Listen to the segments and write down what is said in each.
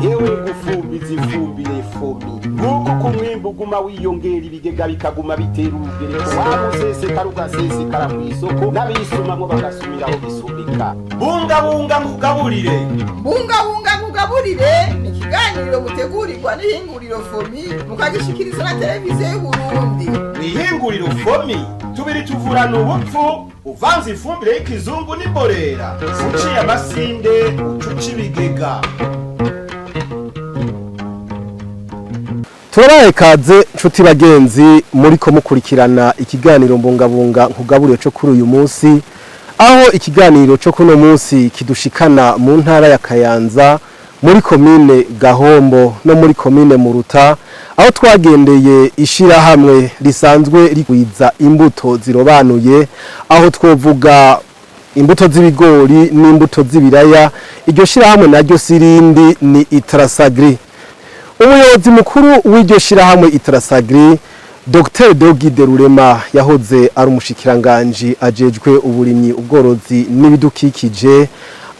yewe gufumbiza ifumbire fomi nk'uko ku mwimbu uguma wiyongera ibigega bikaguma bitera urugereko waba usesekara ugasesekara ku isoko n'abisumamwo bagasumiraho bisumbika. Bungabunga mugaburire. Bungabunga mugaburire ni ikiganiro mutegurirwa n'ihinguriro fomi mukagishikirizwa na televiziyo y'Uburundi. Ihinguriro fomi tubiri tuvurana ubupfu uvanze ifumbire y'ikizungu n'imborera uciye amasinde ucuca ibigega. Turabaye kaze nshuti bagenzi muriko mukurikirana ikiganiro mbungabunga nkugaburire cyo kuri uyu munsi, aho ikiganiro cyo kuno munsi kidushikana mu ntara ya Kayanza muri komine Gahombo no muri komine Muruta, aho twagendeye ishirahamwe risanzwe rigwiza imbuto zirobanuye, aho twovuga imbuto z'ibigori n'imbuto z'ibiraya. Iryo shirahamwe naryo sirindi ni Itrasagri. Umuyobozi mukuru w'iryo shirahamwe Itrasagri, Dr. Deogide Rurema, yahoze ari umushikiranganje ajejwe uburimyi, ubworozi n'ibidukikije,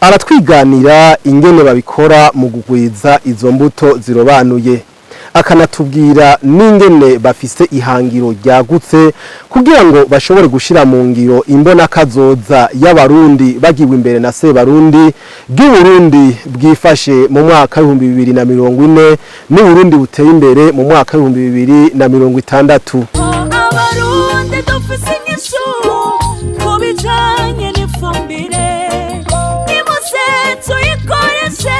aratwiganira ingene babikora mu kugwiza izo mbuto zirobanuye, akanatubwira n'ingene bafise ihangiro ryagutse kugira ngo bashobore gushira mu ngiro imbona kazoza y'abarundi bagiwe imbere na se barundi bw'Uburundi bwifashe mu mwaka 2040 n'Uburundi buteye imbere mu mwaka 2060. Abarundi dufise inyishu kubijanye n'ifumbire nimusetso ikoreshe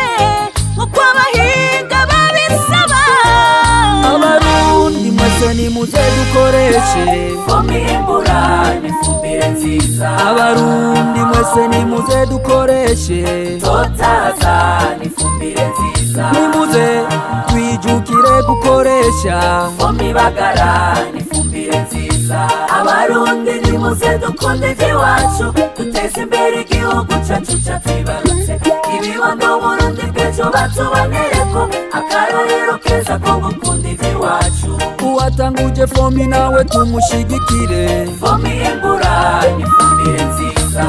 uko abahinga babisaba. Abarundi mwese nimuze dukoreshe fomimbura n'ifumbire nziza. Abarundi mwese nimuze dukoreshe totaza n'ifumbire nziza. Nimuze twijukire gukoresha fomibagara n'ifumbire nziza. Abarundi nimuze dukunde iwacu duteze imbere igihugu cacu catwibarutse. Ibibondo Burundi bw'ejo batubonereko akarorero keza ko gukunda iwacu. Uwatanguje fomi nawe tumushigikire. Fomimbura n'ifumbire nziza.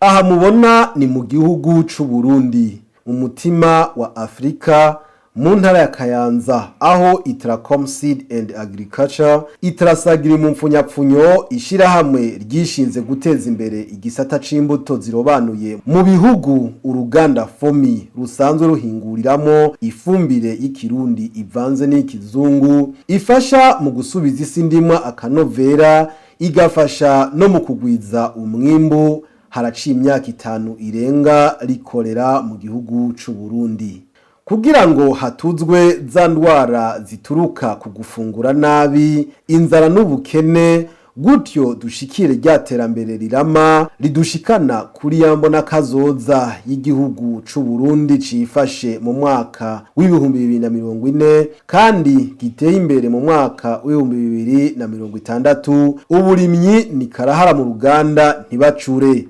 Aha mubona ni mu gihugu c'u Burundi, mu mutima wa Afrika, mu ntara ya Kayanza, aho Itracom Seed and Agriculture Itrasagri mu mfunyapfunyo ishirahamwe ryishinze guteza imbere igisata c'imbuto zirobanuye mu bihugu uruganda fomi rusanzwe ruhinguriramo ifumbire y'ikirundi ivanze n'ikizungu, ifasha mu gusubiza isi ndimwa akanovera, igafasha no mu kugwiza umwimbu. Haraciye imyaka 5 irenga rikorera mu gihugu c'u Burundi kugira ngo hatuzwe za ndwara zituruka ku gufungura nabi, inzara n'ubukene, gutyo dushikire ryaterambere rirama ridushikana kuri yambona kazoza y'igihugu c'u Burundi cifashe mu mwaka w'2040 kandi giteye imbere mu mwaka w'2060. Uburimyi ni karahara mu ruganda ntibacure.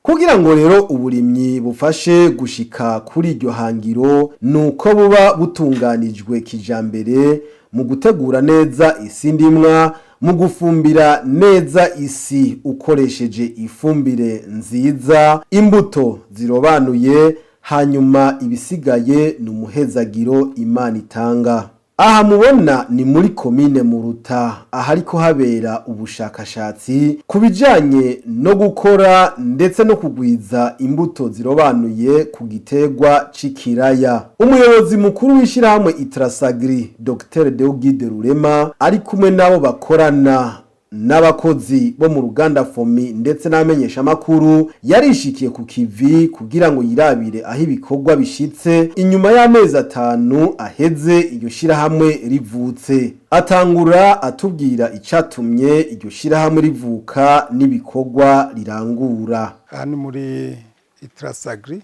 Kugira ngo rero uburimyi bufashe gushika kuri iryo hangiro, nuko buba butunganijwe kijambere mu gutegura neza isi ndimwa, mu gufumbira neza isi ukoresheje ifumbire nziza, imbuto zirobanuye, hanyuma ibisigaye n'umuhezagiro Imana itanga. Aha mubona ni muri komine Muruta, ahariko habera ubushakashatsi kubijanye no gukora ndetse no kugwiza imbuto zirobanuye ku gitegwa c'ikiraya. Umuyobozi mukuru w'ishirahamwe Itrasagri, Dr. Deogide Rurema, ari kumwe nabo bakorana n'abakozi bo mu ruganda fomi ndetse n'amenyesha makuru, yarishikiye ku kivi kugira ngo yirabire aho ibikorwa bishitse inyuma y'amezi 5 aheze iryo shirahamwe rivutse. Atangura atubwira icatumye iryo shirahamwe rivuka n'ibikorwa rirangura. Hano muri Itrasagri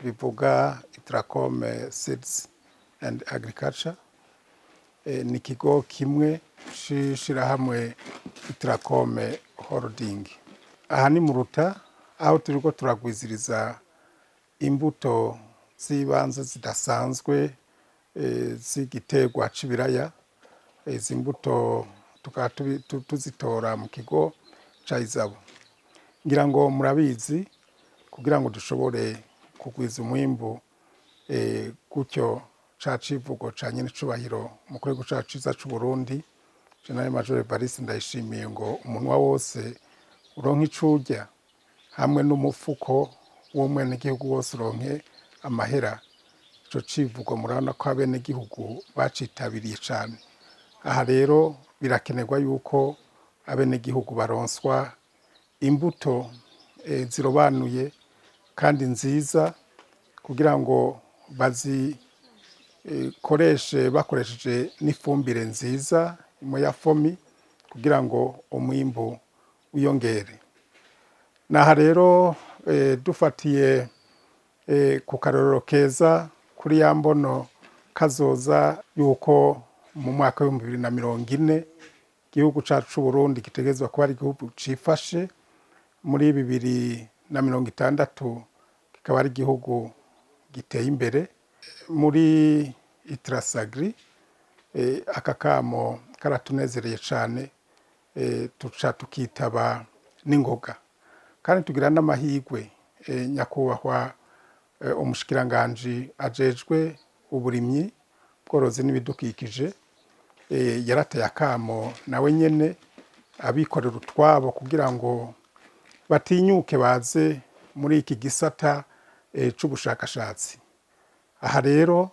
bivuga Itracom Seeds and Agriculture, ni kigo kimwe shirahamwe Itracom Holding. Aha ni Muruta, aho turiko turagwiziriza imbuto z'ibanze zidasanzwe z'igiterwa c'ibiraya. Izi mbuto tukaba tuzitora mu kigo ca Izabo. ngira ngo murabizi kugira ngo dushobore kugwiza umwimbu gutyo ca civugo ca nyene cubahiro mu kwego cacu ciza c'u Burundi General Major Evariste Ndayishimiye ngo umunwa wose uronke icurya hamwe n'umufuko w'umwenegihugu wose uronke amahera. Ico civugo murabona ko abenegihugu bacitabiriye cane. Aha rero birakenerwa yuko abenegihugu baronswa imbuto zirobanuye kandi nziza kugira ngo bazikoreshe bakoresheje n'ifumbire nziza ya fomi kugira ngo umwimbu wiyongere. Naha rero dufatiye ku karorero keza kuri ya mbono kazoza yuko mu mwaka wa 2040 igihugu cacu c'u Burundi gitegerezwa kuba ari igihugu cifashe, muri 2060 kikaba ari igihugu giteye imbere. Muri Itrasagri aka kamo karatunezereye cane, tuca tukitaba n'ingoga kandi tugira n'amahigwe. Nyakubahwa umushikiranganji ajejwe uburimyi bworozi n'ibidukikije yarateye akamo nawe nyene abikorera utwabo kugira ngo batinyuke baze muri iki gisata c'ubushakashatsi. Aha rero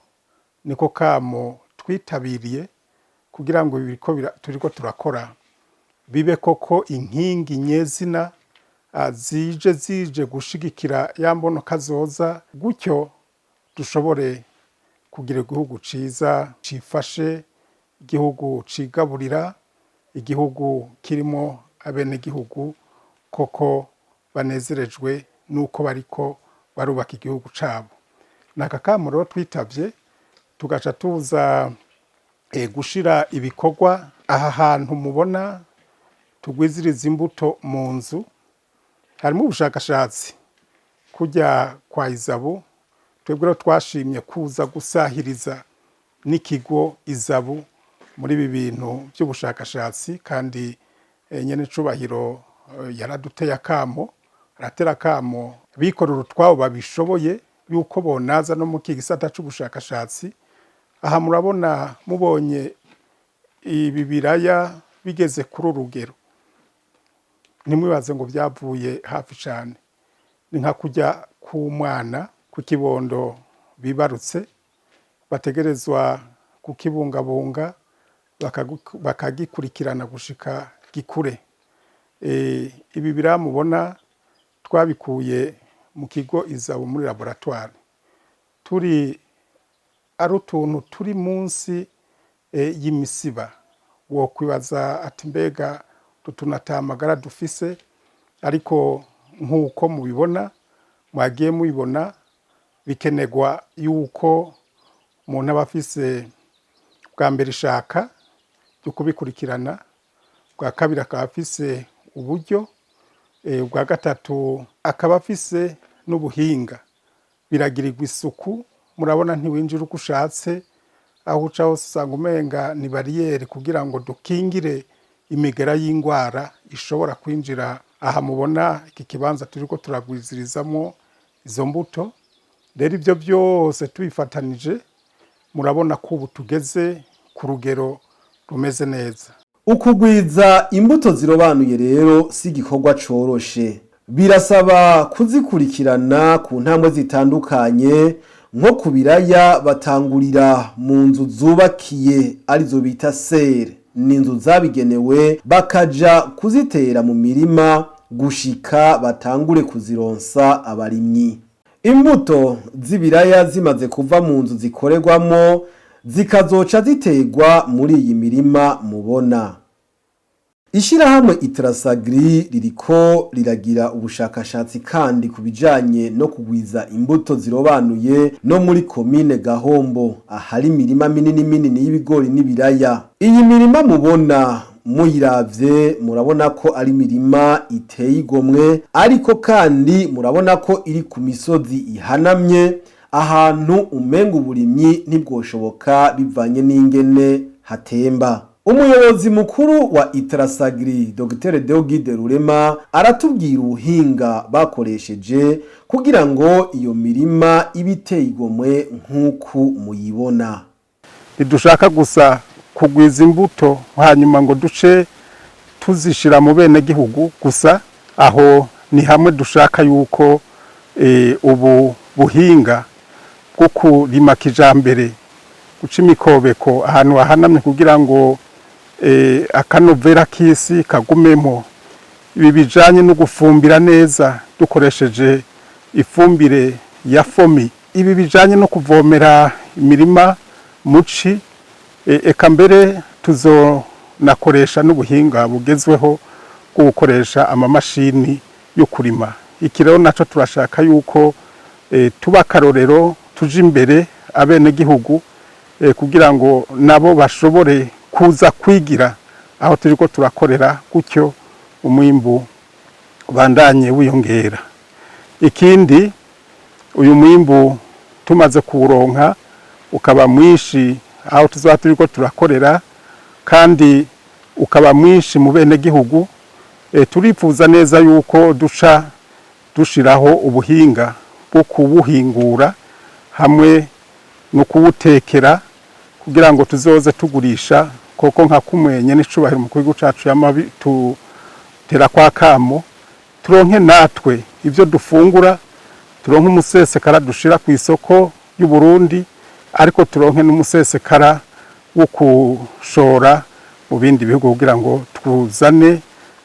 niko kamo twitabiriye kugira ngo turiko turakora bibe koko inkingi nyezina zije gushigikira ya mbono kazoza, gutyo dushobore kugira igihugu ciza cifashe, igihugu cigaburira, igihugu kirimo abenegihugu koko banezerejwe nuko bariko barubaka igihugu cabo. Naka kamo rero twitavye tugaca tuza gushira ibikorwa aha hantu mubona tugwiziriza imbuto mu nzu. Harimo ubushakashatsi kujya kwa Izabu, twebwe rero twashimye kuza gusahiriza n'ikigo Izabu muri ibi bintu by'ubushakashatsi, kandi nyene cubahiro yaraduteye akamo, aratera akamo bikorera utwabo babishoboye yuko bonaza no mu kigisata c'ubushakashatsi. Aha murabona mubonye ibi biraya bigeze kuri urugero, nimwibaze ngo byavuye hafi cyane. Ni nka kujya ku mwana ku kibondo bibarutse, bategerezwa kukibungabunga bakagikurikirana gushika gikure. Ibi biramubona twabikuye mu kigo Izabu muri laboratoire, turi ari utuntu turi munsi y'imisiba. Wo kwibaza ati mbega tutunatamagara dufise, ariko nk'uko mubibona mwagiye mubibona bikenegwa yuko umuntu aba afise bwa mbere ishaka ryo kubikurikirana, bwa kabiri akaba afise uburyo, bwa gatatu akaba afise n'ubuhinga. Biragirirwa isuku, murabona ntiwinjira uko ushatse, aho uca hose usanga umenga ni bariyeri kugira ngo dukingire imigera y'ingwara ishobora kwinjira. Aha mubona iki kibanza turiko turagwizirizamo izo mbuto. Rero ibyo byose tubifatanije murabona ko ubu tugeze ku rugero rumeze neza. Ukugwiza imbuto zirobanuye rero si igikorwa coroshe, birasaba kuzikurikirana ku ntambwe zitandukanye. Nko ku biraya batangurira mu nzu zubakiye arizo bita sere, ni inzu zabigenewe, bakaja kuzitera mu mirima gushika batangure kuzironsa abarimyi. Imbuto z'ibiraya zimaze kuva mu nzu zikorerwamo zikazoca ziterwa muri iyi mirima mubona. Ishirahamwe Itrasagri ririko riragira ubushakashatsi kandi kubijanye no kugwiza imbuto zirobanuye no muri komine Gahombo, ahari imirima minini y'ibigori n'ibiraya. Iyi mirima mubona muyiravye murabona ko ari mirima iteye igomwe, ariko kandi murabona ko iri ku misozi ihanamye, ahantu umenga uburimyi ntibwoshoboka bivanye n'ingene hatemba. umuyobozi mukuru wa Itrasagri Dr Deogide Rurema aratubwira ubuhinga bakoresheje kugira ngo iyo mirima ibiteye igomwe nk'uko muyibona. Ntidushaka gusa kugwiza imbuto hanyuma ngo duce tuzishira mu bene gihugu gusa, aho ni hamwe dushaka yuko ubu buhinga bwo kurima kijambere, guca imikobeko ahantu hahanamye kugira ngo akanovera k'isi kagumemo. Ibi bijanye no gufumbira neza dukoresheje ifumbire ya fomi, ibi bijanye no kuvomera imirima muci, eka mbere tuzonakoresha n'ubuhinga bugezweho bwo gukoresha amamashini yo kurima. Iki rero naco turashaka yuko tuba karorero, tuje imbere abene gihugu kugira ngo nabo bashobore kuza kwigira aho turiko turakorera, gutyo umwimbu bandanye wiyongera. Ikindi, uyu mwimbu tumaze kuronka ukaba mwinshi aho tuzaba turiko turakorera, kandi ukaba mwinshi mu bene gihugu, turifuza neza yuko dushiraho ubuhinga bwo kubuhingura hamwe no kubutekera kugira ngo tuzoze tugurisha koko nka kumwenye n'icubahiro mu gihugu cacu y'amabi tutera kwa kamo, turonke natwe ivyo dufungura, turonke umusesekara dushira ku isoko y'u Burundi, ariko turonke n'umusesekara wo kushora mu bindi bihugu kugira ngo twuzane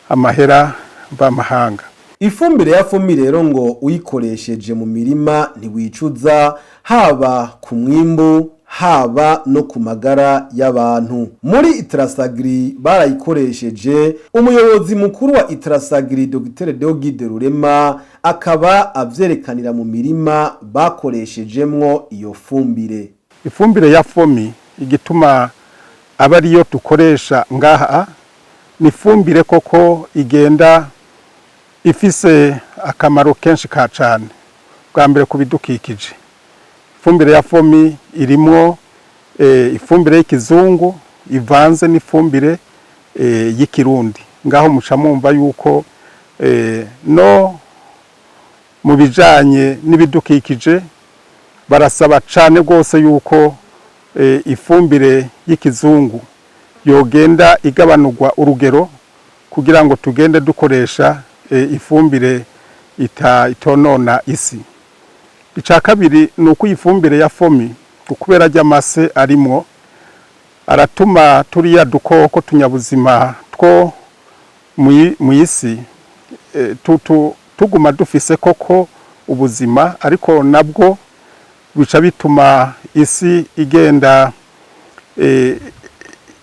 amahera mvamahanga. Ifumbire ya fomi rero ngo uyikoresheje mu mirima ntiwicuza, haba ku mwimbu haba no ku magara y'abantu. Muri Itrasagri barayikoresheje, umuyobozi mukuru wa Itrasagri Dr Deogide Rurema akaba avyerekanira mu mirima bakoreshejemwo iyo fumbire. Ifumbire ya fomi igituma aba ariyo dukoresha ngaha, ni fumbire koko igenda ifise akamaro kenshi ka cane. Bwa mbere kubidukikije, ifumbire ya fomi irimwo ifumbire y'ikizungu ivanze n'ifumbire y'ikirundi. Ngaho muca mwumva yuko no mu bijanye n'ibidukikije barasaba cane rwose yuko ifumbire y'ikizungu yogenda igabanurwa urugero kugira ngo tugende dukoresha ifumbire itonona isi. Ica kabiri nuko ifumbire ya fomi ukubera ry'amase arimwo aratuma turiya dukoko tunyabuzima two mu isi tuguma dufise koko ubuzima, ariko nabwo bica bituma isi igenda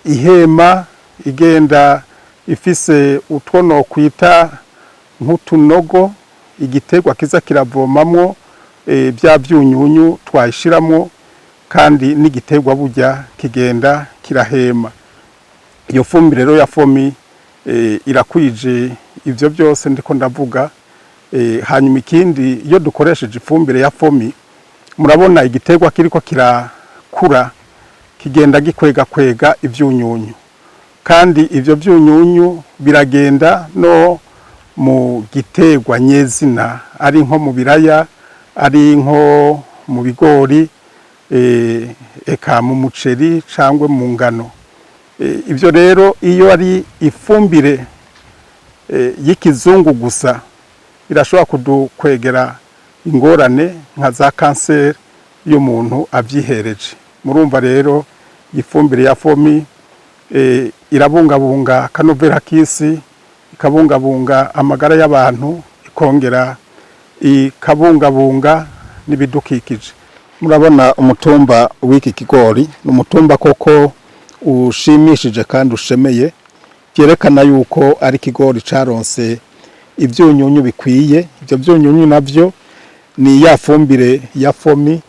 ihema, igenda ifise utwo no kwita nk'utunogo igiterwa kiza kiravomamwo bya byunyunyu twayishiramo, kandi n'igiterwa burya kigenda kirahema. Iyo fumbire rero ya fomi irakwije ivyo byose ndiko ndavuga. Hanyuma ikindi, iyo dukoresheje ifumbire ya fomi, murabona igiterwa kiriko kirakura kigenda gikwega ivyunyunyu, kandi ivyo vyunyunyu biragenda no mu giterwa nyezina, ari nko mu biraya, ari nko mu bigori, eka mu muceri cangwe mu ngano. Ivyo rero iyo ari ifumbire y'ikizungu gusa irashobora kudukwegera ingorane nka za kanseri iyo umuntu avyihereje. Murumva rero ifumbire ya fomi irabungabunga akanovera k'isi, ikabungabunga amagara y'abantu, ikongera ikabungabunga n'ibidukikije. Murabona umutumba w'iki kigori n'umutumba koko ushimishije kandi ushemeye, byerekana yuko ari kigori caronse ivyunyunyu bikwiye. Ivyo vyunyunyu navyo ni ya fumbire ya fomi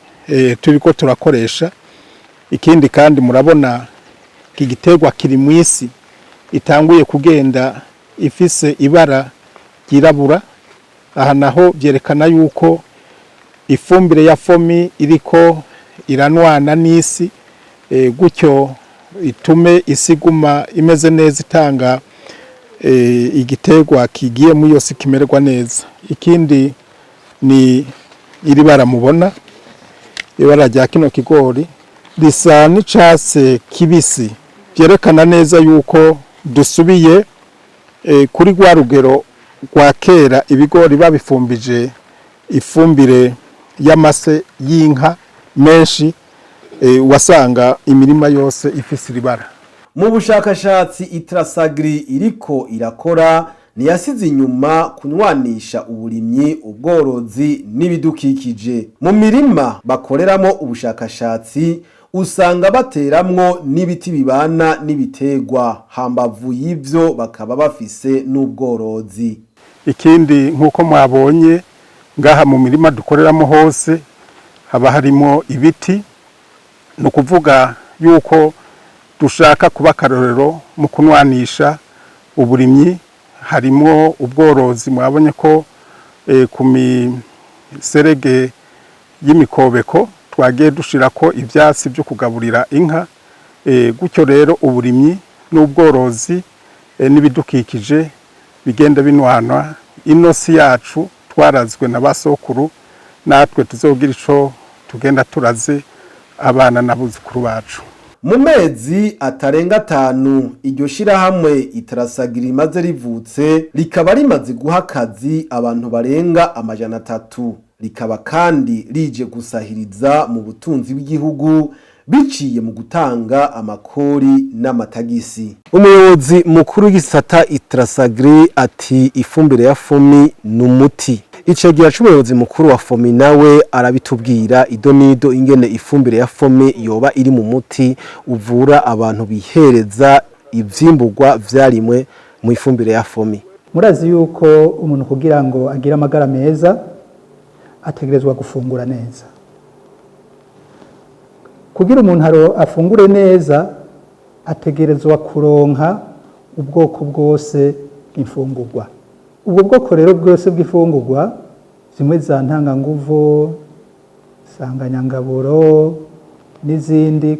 turiko turakoresha. Ikindi kandi murabona iki giterwa kiri mwisi itanguye kugenda ifise ibara ryirabura. Aha naho byerekana yuko ifumbire ya fomi iriko iranwana n'isi, gutyo itume isi iguma imeze neza itanga igiterwa kigiye muri yose kimererwa neza. Ikindi ni iri bara mubona, ibara rya kino kigori risa n'icatsi kibisi, byerekana neza yuko dusubiye kuri rwa rugero rwa kera ibigori babifumbije ifumbire y'amase y'inka menshi, wasanga imirima yose ifise iribara. Mu bushakashatsi Itrasagri iriko irakora ntiyasize inyuma kunywanisha uburimyi, ubworozi n'ibidukikije. Mu mirima bakoreramo ubushakashatsi usanga bateramwo n'ibiti bibana n'ibiterwa, hambavu y'ivyo bakaba bafise n'ubworozi. Ikindi nk'uko mwabonye ngaha mu mirima dukoreramo hose haba harimo ibiti, no kuvuga yuko dushaka kuba akarorero mu kunwanisha uburimyi. Harimo ubworozi, mwabonye ko ku miserege y'imikobeko twagiye dushirako ivyatsi byo kugaburira inka, gutyo rero uburimyi n'ubworozi n'ibidukikije bigenda binwana. Inosi yacu twarazwe na basokuru, natwe tuzogira ico tugenda turaze abana n'abuzukuru bacu. Mu mezi atarenga 5 iryo shirahamwe Itrasagri maze rivutse, rikaba rimaze guha akazi abantu barenga 300, rikaba kandi rije gusahiriza mu butunzi bw'igihugu biciye mu gutanga amakori n'amatagisi. Umuyobozi mukuru w'isata Itrasagri ati ifumbire ya FOMI numuti. Icegira c'umuyobozi mukuru wa FOMI nawe arabitubwira idonido ingene ifumbire ya FOMI yoba iri mu muti uvura abantu bihereza ivyimburwa vyarimwe mu ifumbire ya FOMI. Murazi yuko umuntu kugira ngo agire amagara meza ategerezwa gufungura neza. Kugira umuntu afungure neza ategerezwa kuronka ubwoko bwose bw'imfungurwa. Ubwo bwoko rero bwose bw'ifungurwa, zimwe za ntanganguvu, sanganyangaburo n'izindi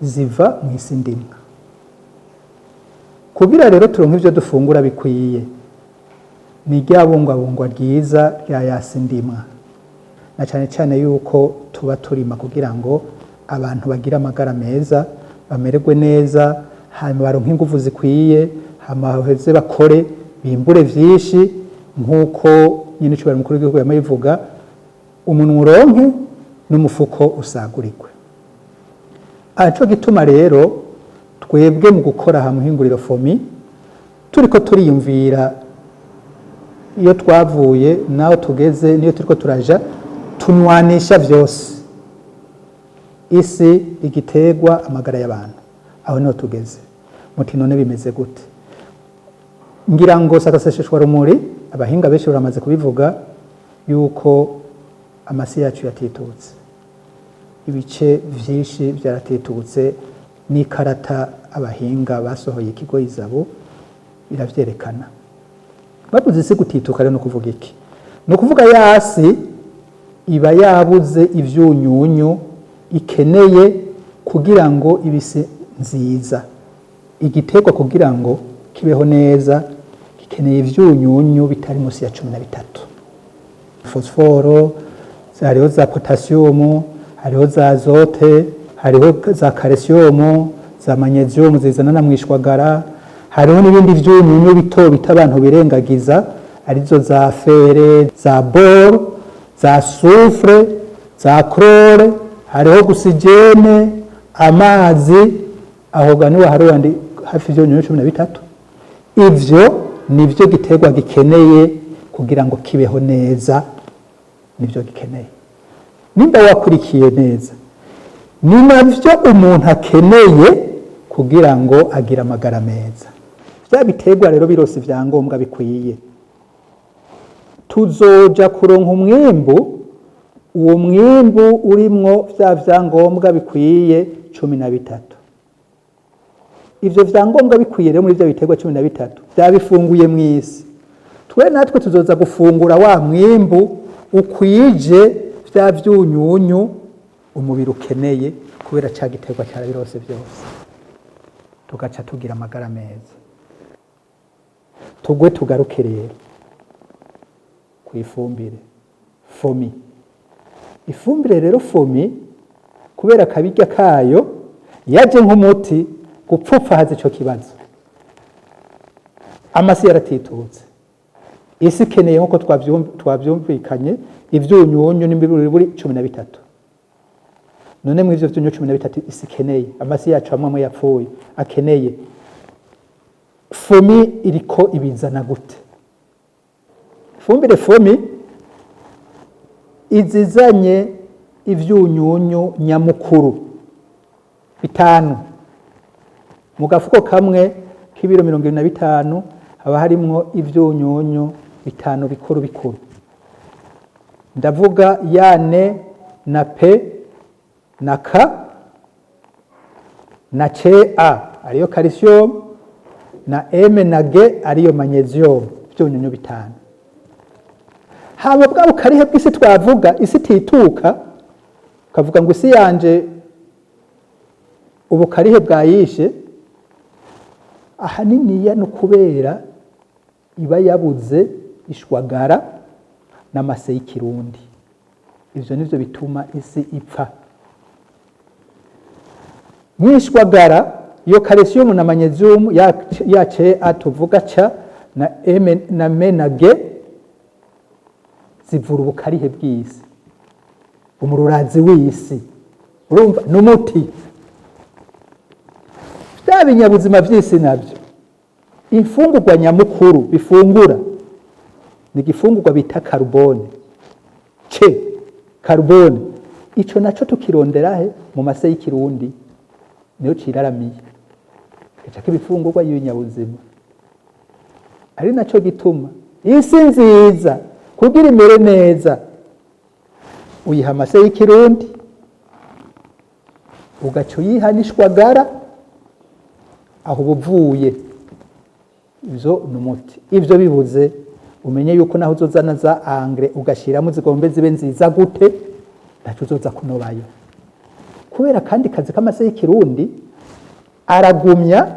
ziva mu isi ndimwa. Kugira rero turonke ivyo dufungura bikwiye, ni ryabungwabungwa ryiza rya yasi ndimwa, na cyane cyane yuko tuba turima kugira ngo abantu bagira amagara meza, bamererwe neza, hanyuma baronke ingufu zikwiye, hama baheze bakore bimbure vyinshi, nkuko nyine cyo bari mukuru w'igihugu yamayivuga, umuntu uronke n'umufuko usagurirwe. Aco gituma rero twebwe mu gukora hamwe hinguriro FOMI turiko turiyumvira iyo twavuye naho tugeze niyo turiko turaja tunwanisha vyose, isi, igiterwa, amagara y'abantu. Aho niho tugeze. Muti none bimeze gute? Ngira ngo sakasesheshwa rumuri, abahinga benshi baramaze kubivuga yuko amasi yacu yatitutse, ibice vyinshi byaratitutse, n'ikarata abahinga basohoye ikigo izabo biravyerekana. Babuze isi gutituka rero no kuvuga iki? No kuvuga yasi iba yabuze ivyunyunyu ikeneye kugira ngo ibise nziza. Igiterwa kugira ngo kibeho neza gikeneye ivyunyunyu bitari munsi ya 13. Fosforo, hariho za potassium, hariho za azote, hariho za calcium, za magnesium zizana na mwishwagara, hariho n'ibindi vyunyunyu bito bitabantu birengagiza, arizo za fere, za bore, za soufre, za chlore, hariho oxygene, amazi, aho ganiwa hariho andi hafi vyunyunyu 13. Ivyo nivyo giterwa gikeneye kugira ngo kibeho neza, nivyo gikeneye. Nimba wakurikiye neza, ni navyo umuntu akeneye kugira ngo agira amagara meza. Vya biterwa rero birose vyangombwa bikwiye, tuzoja kuronka umwimbu, uwo mwimbu urimwo vya vyangombwa bikwiye 13. Ivyo vyangombwa bikwiye rero muri vya biterwa 13 vyabifunguye mw'isi. Twe natwe tuzoza gufungura wa mwimbu ukwije vya vyunyunyu umubiri ukeneye kubera ca giterwa cyarabirose byose. tugaca tugira amagara meza. Tugwe tugaruke rero ku ifumbire fomi. Ifumbire rero fomi kubera kabirya kayo yaje nk'umuti gupfupfahaza ico kibazo. Amasi yaratitutse, isi ikeneye nk'uko twavyumvikanye ivyunyunyu n'imiburi 13. None mw'ivyo vyunyunyu 13 isi ikeneye, amasi yacu amwe yapfuye akeneye, fomi iriko ibizana gute? Ifumbire fomi izizanye ivyunyunyu nyamukuru 5 mu gafuko kamwe k'ibiro 25 haba harimwo ivyunyunyu 5 bikuru bikuru. Ndavuga ya N na P na K na Ca ariyo calcium na M na G ariyo magnesium, ivyunyunyu 5. Haba bwa bukarihe bw'isi twavuga, isi tituka kavuga ngo isi yanje ubukarihe bwayishe, ahaniniya no kubera iba yabuze ishwagara n'amase y'ikirundi. Ivyo nivyo bituma isi ipfa. Mwishwagara iyo calcium na magnesium ya Ca tuvuga Ca na M na M na G zivura ubukarihe bw'isi, umururazi w'isi. Urumva n'umuti. Vya binyabuzima vy'isi navyo imfungurwa nyamukuru bifungura ni gifungurwa bita carbone. Carbone ico naco tukirondera he mu mase y'ikirundi niyo ciraramiye. Kica kibifungurwa y'ibinyabuzima. Ari naco gituma isi nziza kugira imere neza uyiha amase y'ikirundi ugaca uyiha n'ishwagara, aho buvuye ivyo n'umuti. Ivyo bibuze umenye yuko naho uzozana za engrais ugashiramo zigombe zibe nziza gute ntaco uzoza kunobayo, kubera kandi kazi k'amase y'ikirundi aragumya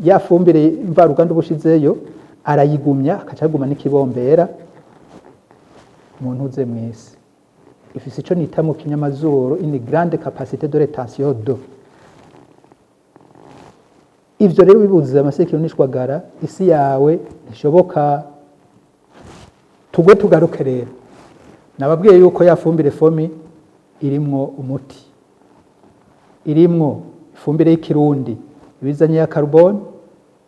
yafumbire mvaruganda ubushizeyo, arayigumya akacaguma n'ikibombera umuntu uze mwisi. Ifise ico nita mu kinyamazuru une grande capacité de rétention d'eau. Ivyo rero bibuze amase y'ikirundi n'ishwagara, isi yawe ishoboka. Tugwe tugaruke rero, nababwiye yuko yafumbire fomi irimwo umuti, irimwo ifumbire y'ikirundi ibizanye ya carbone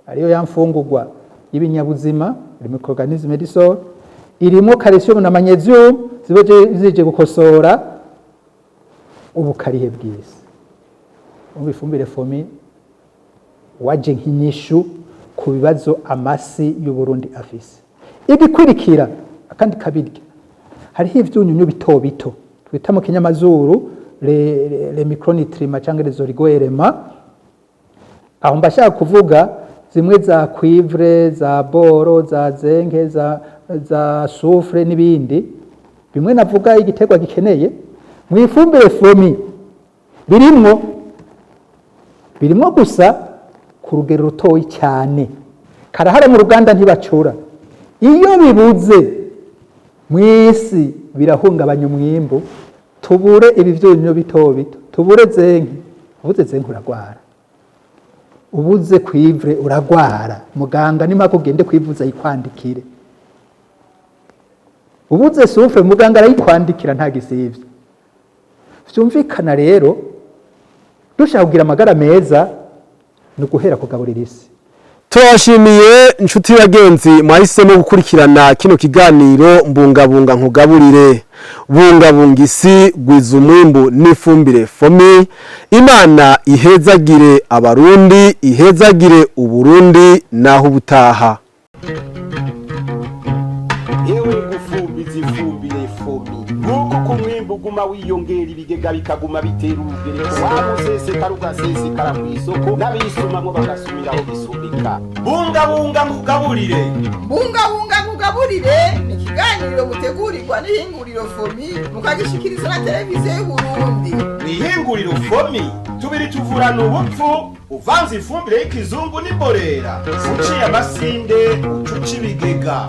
ariyo yamfungurwa y'ibinyabuzima microorganisme du sol, irimwo calcium na magnesium zije gukosora ubukarihe bw'isi. Ifumbire fomi waje nk'inyishu ku bibazo amasi y'u Burundi afise. Igikurikira akandi kabirya hariho ivyunyunyu bito bito twita mu kinyamazuru les micronutriments cyangwa les oligoéléments. Aho mbashaka kuvuga zimwe za cuivre, za boro, za zinc, za soufre n'ibindi bimwe navuga igiterwa gikeneye mu ifumbire fomi birimwo gusa ku rugero rutoyi cyane, karahara mu ruganda ntibacura. Iyo bibuze mw'isi birahungabanya umwimbu, tubure ibi vyunyunyu bito bito, tubure zenke. Ubuze zenke uragwara, ubuze cuivre uragwara, muganga nimako ugende kwivuza yikwandikire. Ubuze soufre muganga arayikwandikira nta gisivye. Vyumvikana rero dushaka kugira amagara meza no guhera kugaburira isi. Turashimiye inshuti bagenzi mwahisemo gukurikirana kino kiganiro mbungabunga nkugaburire. Bungabunga isi gwiza umwimbu n'ifumbire fomi. Imana ihezagire abarundi, ihezagire Uburundi naho ubutaha. Yewe gufumbiza ifumbire fomi, nuko kumwimbu guma wiyongera ibigega bikaguma bitera urugereko, wamusesekara ugasesekara kw'isoko n'abisumamwo bagasubiraho bisumbika. Bungabunga nkugaburire. Bungabunga nkugaburire ni ikiganiro mutegurirwa n'ihinguriro fomi mukagishikiriza na televiziyo y'u Burundi. Ihinguriro fomi tubiri tuvurana ubupfu uvanze ifumbire y'ikizungu n'imborera uciye amasinde ucuca ibigega